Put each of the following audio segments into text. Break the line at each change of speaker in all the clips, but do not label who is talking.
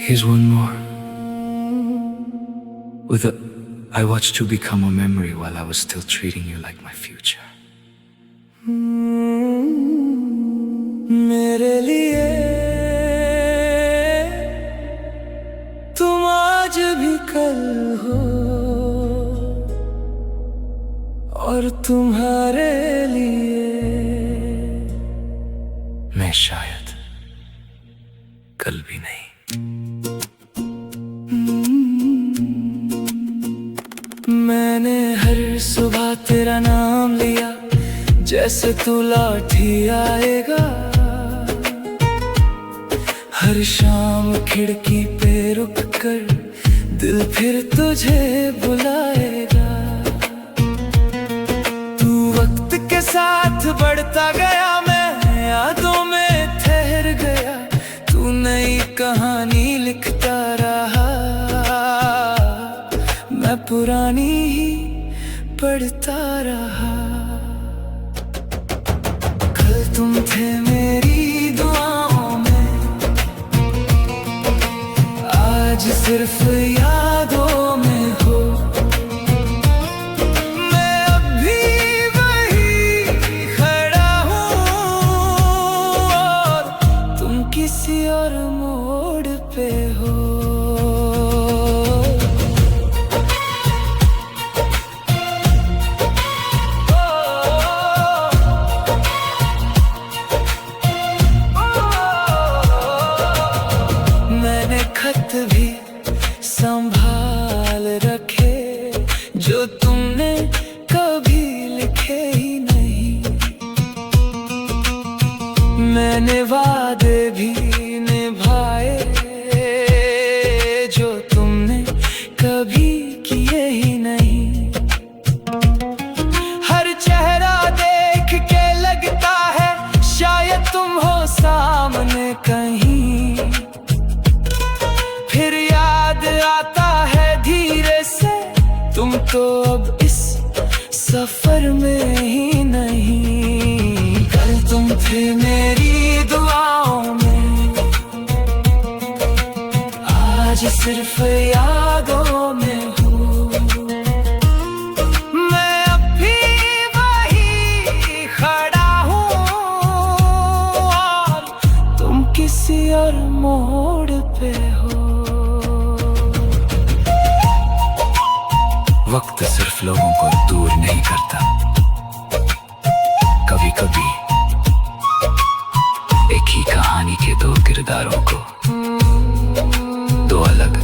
Here's one more. With a I watched you become a memory while I was still treating you like my future.
मेरे लिए तुम आज भी कल हो और तुम्हारे लिए
मैं शायद कल भी नहीं।
मैंने हर सुबह तेरा नाम लिया जैसे तू लौटी आएगा। हर शाम खिड़की पे रुक कर दिल फिर तुझे बुलाएगा। तू वक्त के साथ बढ़ता गया, मैं यादों में ठहर गया। तू नई कहानी लिखता रहा, मैं पुरानी ही पढ़ता रहा। कल तुम थे मेरी दुआओं में, आज सिर्फ यादों में हो। मैं अब भी वही खड़ा हूँ और तुम किसी और मोड़ पे हो। मैंने खत भी संभाल रखे जो तुमने कभी लिखे ही नहीं। मैंने वादे भी निभाए जो तुमने कभी किए ही नहीं। हर चेहरा देख के लगता है शायद तुम हो सामने कहीं। फिर याद आता है धीरे से तुम तो अब इस सफर में ही नहीं। कल तुम थे मेरी दुआओं में, आज सिर्फ यादों में हूँ। मैं अब भी वही खड़ा हूँ और तुम किसी और मोड़ पे हो।
वक्त सिर्फ लोगों को दूर नहीं करता, कभी कभी एक ही कहानी के दो किरदारों को दो अलग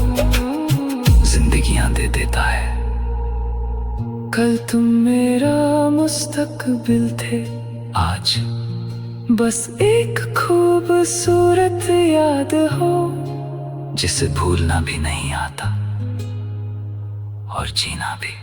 जिंदगियां दे देता है।
कल तुम मेरा मुस्तकबिल थे,
आज
बस एक खूबसूरत याद हो
जिसे भूलना भी नहीं आता और जीना भी।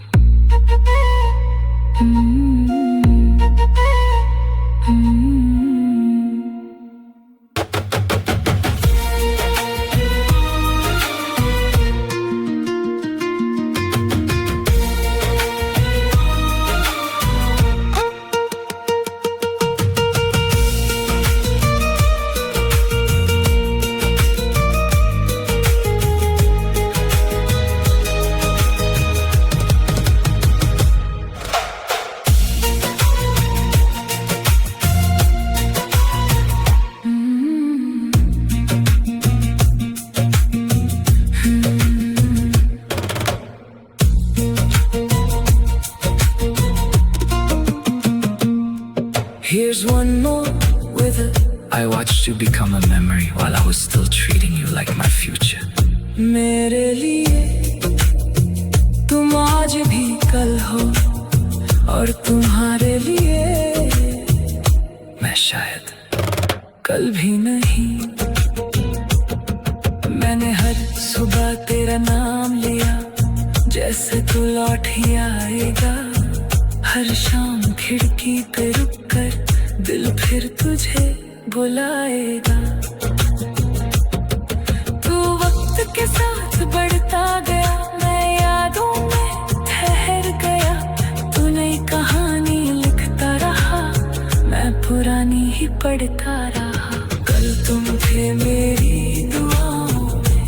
Here's one more with a
I watched you become a memory while I was still treating you like my future.
मेरे लिए तुम आज भी कल हो और तुम्हारे लिए
मैं शायद
कल भी नहीं। मैंने हर सुबह तेरा नाम लिया जैसे तू लौट ही आएगा। हर शाम खिड़की पे रुक कर दिल फिर तुझे बुलाएगा। तू वक्त के साथ बढ़ता गया, मैं यादों में ठहर गया। तू नई कहानी लिखता रहा, मैं पुरानी ही पढ़ता रहा। कल तुम थे मेरी दुआओं में,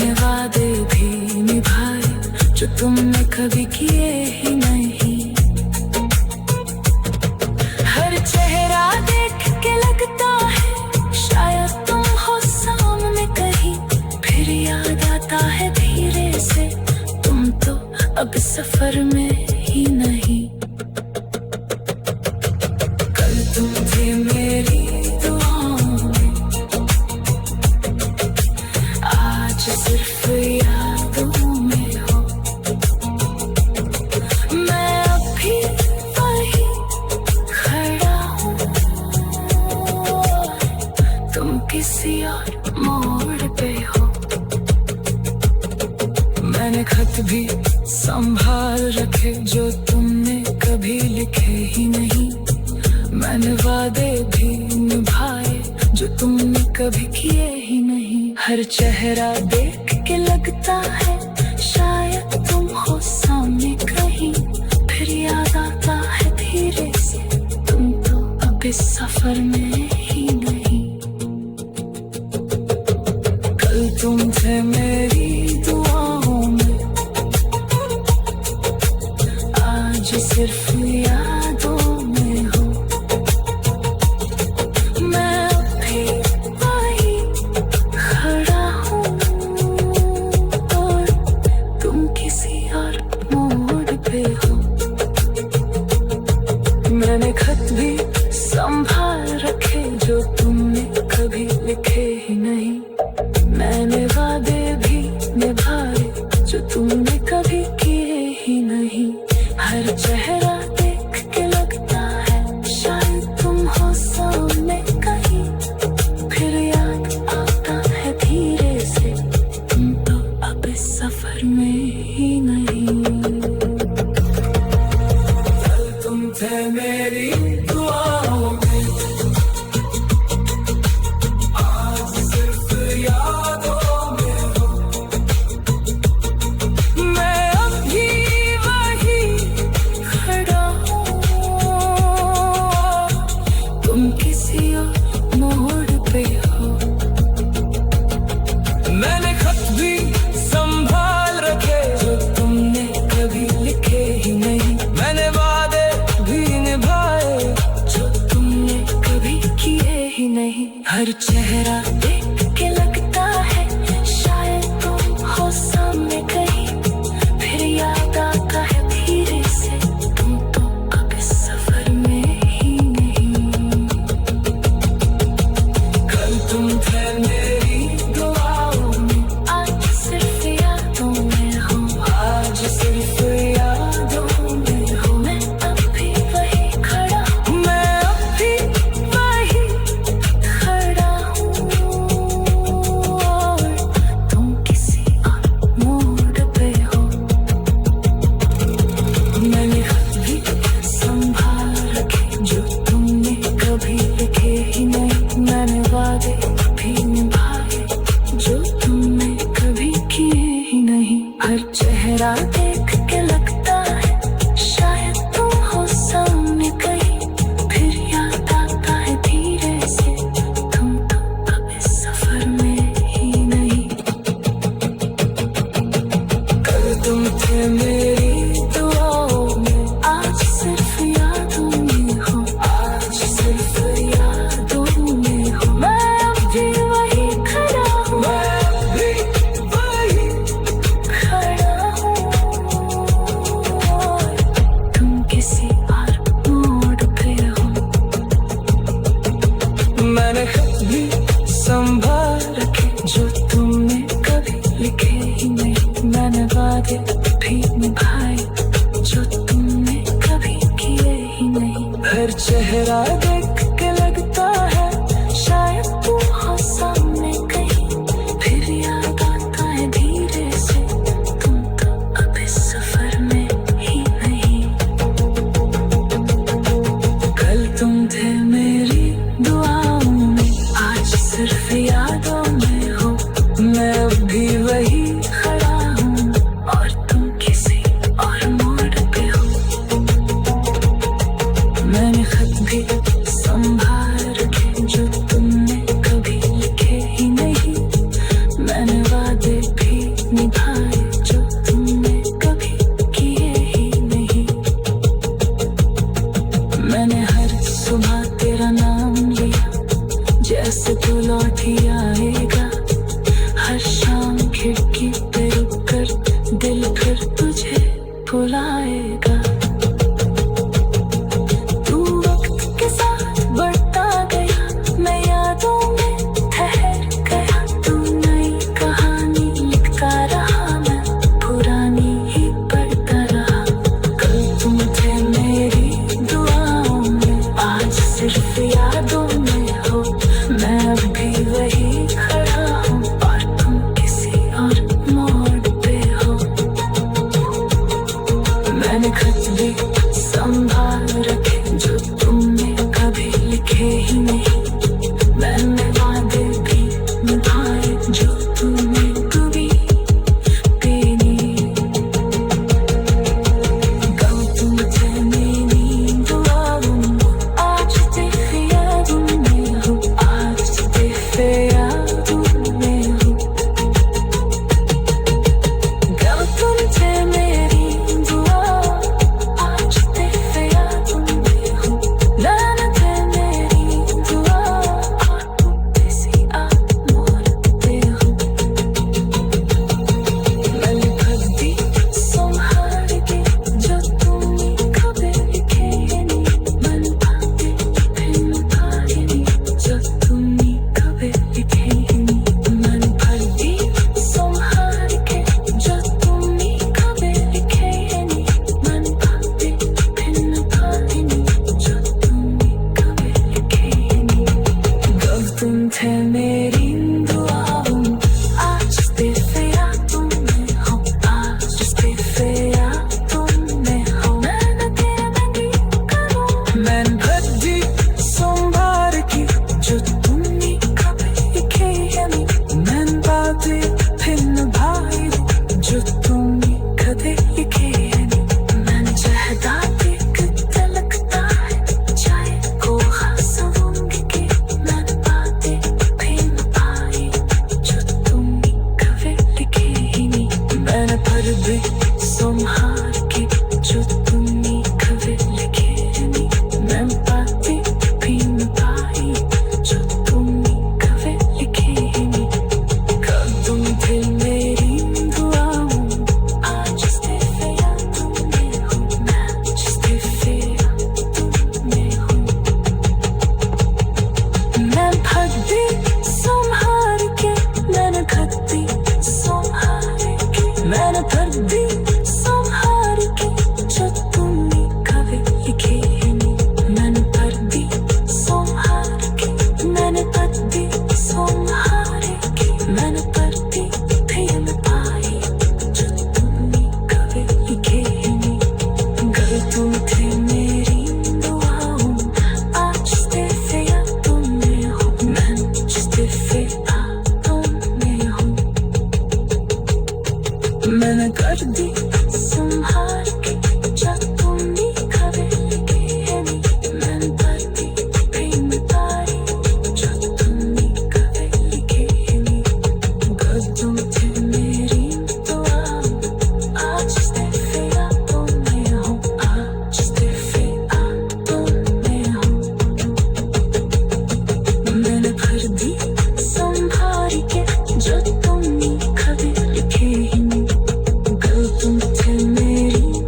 मैंने वादे भी निभाए जो तुमने कभी किए ही नहीं। हर चेहरा देख के लगता है शायद तुम हो सामने कहीं, फिर याद आता है धीरे से तुम तो अब सफर में ही नहीं। कल तुम थे मेरी दुआओं में, आज सिर्फ यादों में हो। मैं अब भी वही खड़ा हूँ, तुम किसी और मोड़ पे हो। मैंने खत भी संभाल रखे जो तुमने कभी लिखे ही नहीं। मैंने वादे भी निभाए जो तुमने कभी किए ही नहीं। हर चेहरा देख के लगता है शायद तुम हो सामने कहीं, फिर याद आता है धीरे से तुम तो अब इस सफर में ही नहीं। कल तुम थे मेरी दुआओं में, आज सिर्फ यादों में हो। मैं अब भी वही खड़ा हूँ और तुम किसी और मोड़ पे हो। मैंने खत भी संभाल रखे जो तुमने कभी लिखे ही नहीं। मैंने वादे भी निभाए जो तुमने कभी किए ही नहीं। हर चेहरा देख के लगता है शायद तुम हो सामने कहीं, फिर याद आता है धीरे से तुम तो अब इस सफर में ही नहीं। कल तुम थे मेरी दुआओं में, आज सिर्फ यादों में हो। मैं अब भी वही खड़ा हूँ, तुम किसी और मोड़ पे हो। मैंने खत भी संभाल रखे जो तुमने कभी लिखे ही नहीं। मैंने वादे भी निभाए जो तुमने कभी किए ही नहीं। हर चेहरा देख के लगता है शायद तुम हो सामने कहीं, फिर याद आता है धीरे से तुम तो अब इस सफर में ही नहीं। कल तुम थे मेरी दुआओं में, आज सिर्फ यादों में हो। आज सिर्फ यादों में हो। मैं अब भी वही खड़ा हूँ, मैं अब भी वही खड़ा हूँ और तुम किसी और मोड़ पे हो। मैंने खत भी संभाल रखे जो तुमने कभी लिखे ही नहीं। मैंने वादे भी निभाए जो तुमने कभी किए ही नहीं। हर चेहरा देख के लगता है शायद तुम हो सामने कहीं, फिर याद आता है धीरे से तुम तो अब इस सफर में ही नहीं। कल तुम थे मेरी दुआओं में, आज सिर्फ यादों में हो। आज सिर्फ यादों में हो। मैं अब भी वही खड़ा हूँ, मैं अब भी वही खड़ा हूँ और तुम किसी और मोड़ पे हो। मैंने खत भी संभाल रखे जो तुमने कभी लिखे ही नहीं। मैंने वादे भी निभाए जो तुमने कभी किए ही नहीं। हर चेहरा देख के लगता है शायद तुम हो सामने कहीं, फिर याद आता है धीरे से तुम तो अब इस सफर में ही नहीं। कल तुम थे मेरी दुआओं में, आज सिर्फ यादों में हो। मैं अब भी वही खड़ा हूँ और तुम किसी और मोड़ पे हो। मैंने खत भी दे संहार के जो तुमने कभी लिखे नहीं मैं पाती भी न पाई जो तुमने कभी लिखे नहीं कब तुम थे मेरी दुआओं आज इस्तीफे यादों में हूँ मैं इस्तीफे यादों में हूँ मैं भक्ति संहार के मैंने भक्ति संहार के मैंने भक्ति संहार के जो तुमने कभी लिखे नहीं मैंने भक्ति संहार के मैंने भक्ति संहार के मैंने भक्ति भी न पाई जो तुमने कभी लिखे नहीं अगर तुम थे मेरी दुआओं आज इस्तीफे यादों में हूँ मैं इस्तीफे यादों में हूँ मैंने कर दी संहार के जो तुमने कभी लिखे नहीं मैंने भक्ति भी न पाई जो तुमने कभी लिखे नहीं अगर तुम थे मेरी दुआओं आज इस्तीफे यादों में हूँ आज इस्तीफे यादों में हूँ मैंने भर दी संभार के जो तुमने कभी लिखे नहीं अगर तुम थे मेरी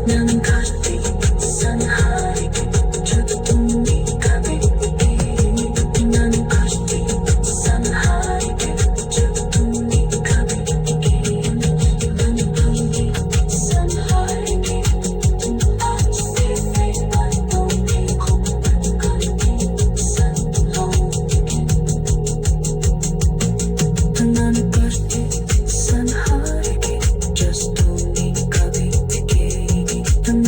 난 가지 산하에게 주둥이 가볍게 난 가지 산하에게 주둥이 가볍게 난 가지 산하에게 아침에 활동이고 가지 산하에게 난 가지 산하에게 just don't need 가볍게 난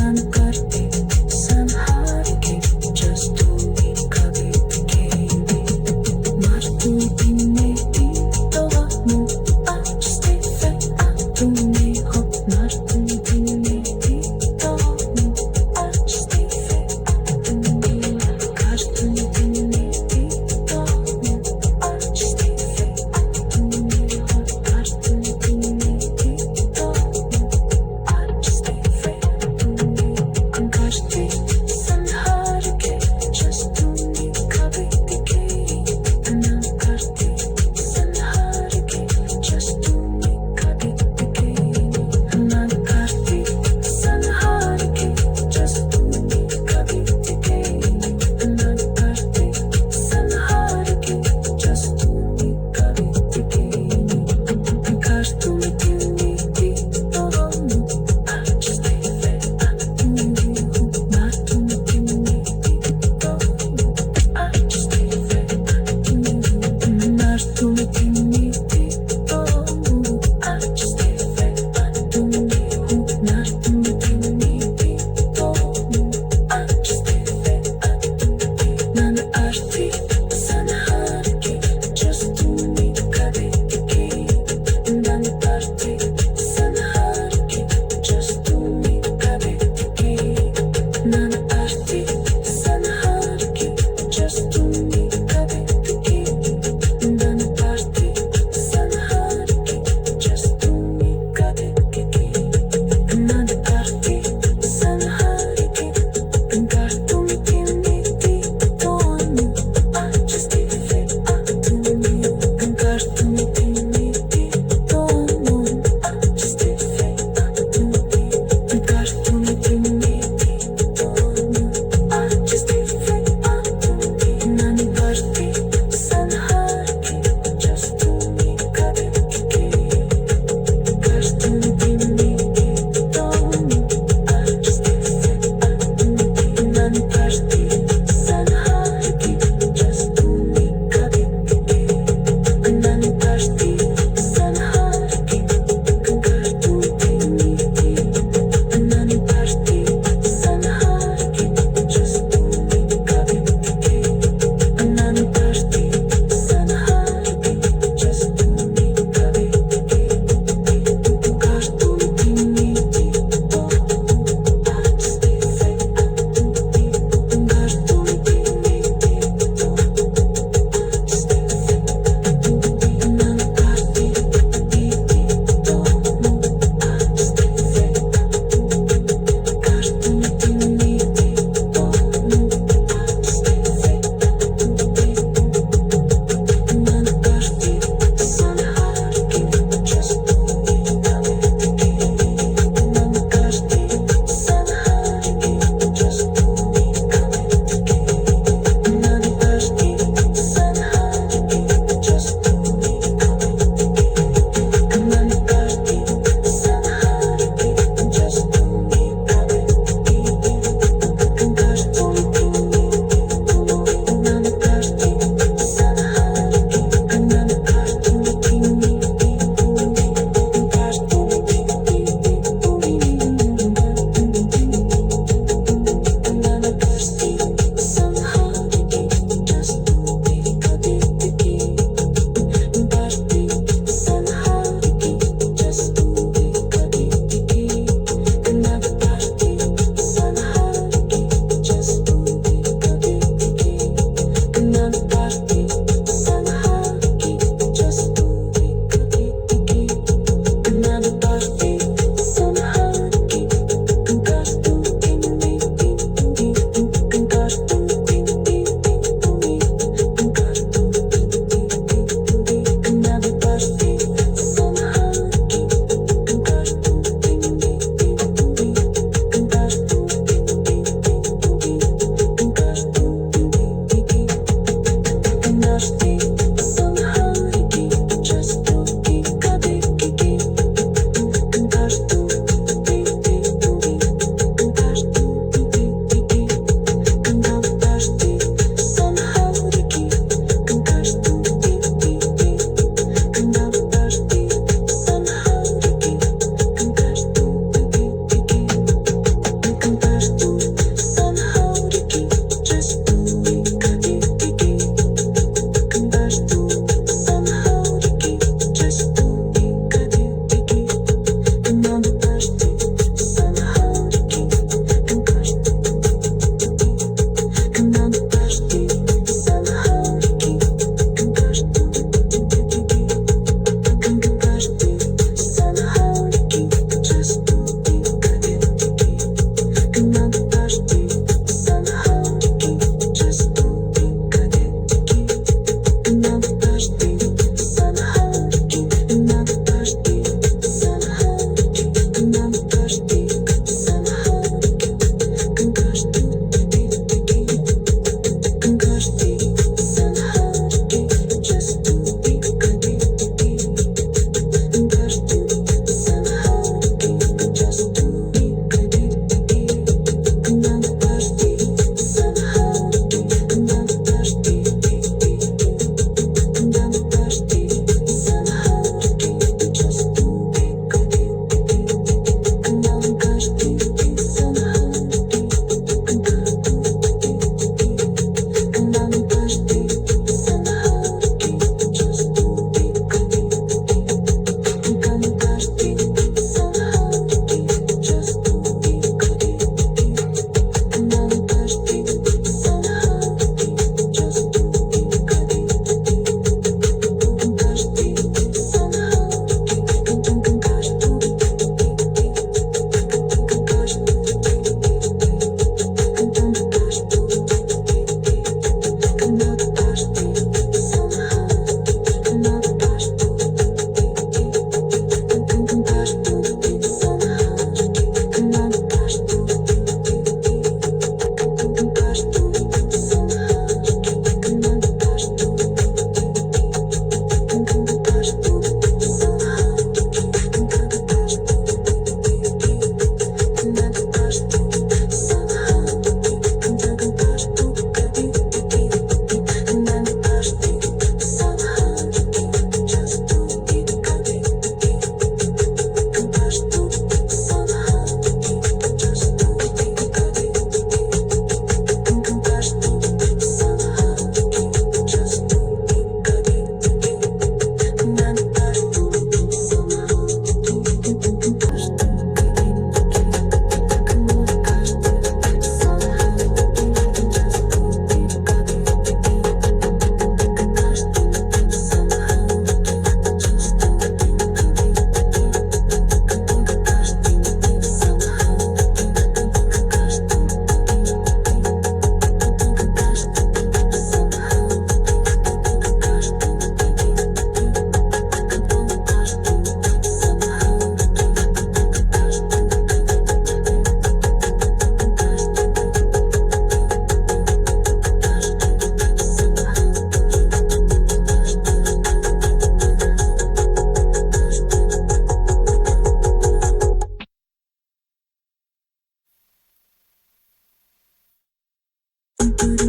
अंतरा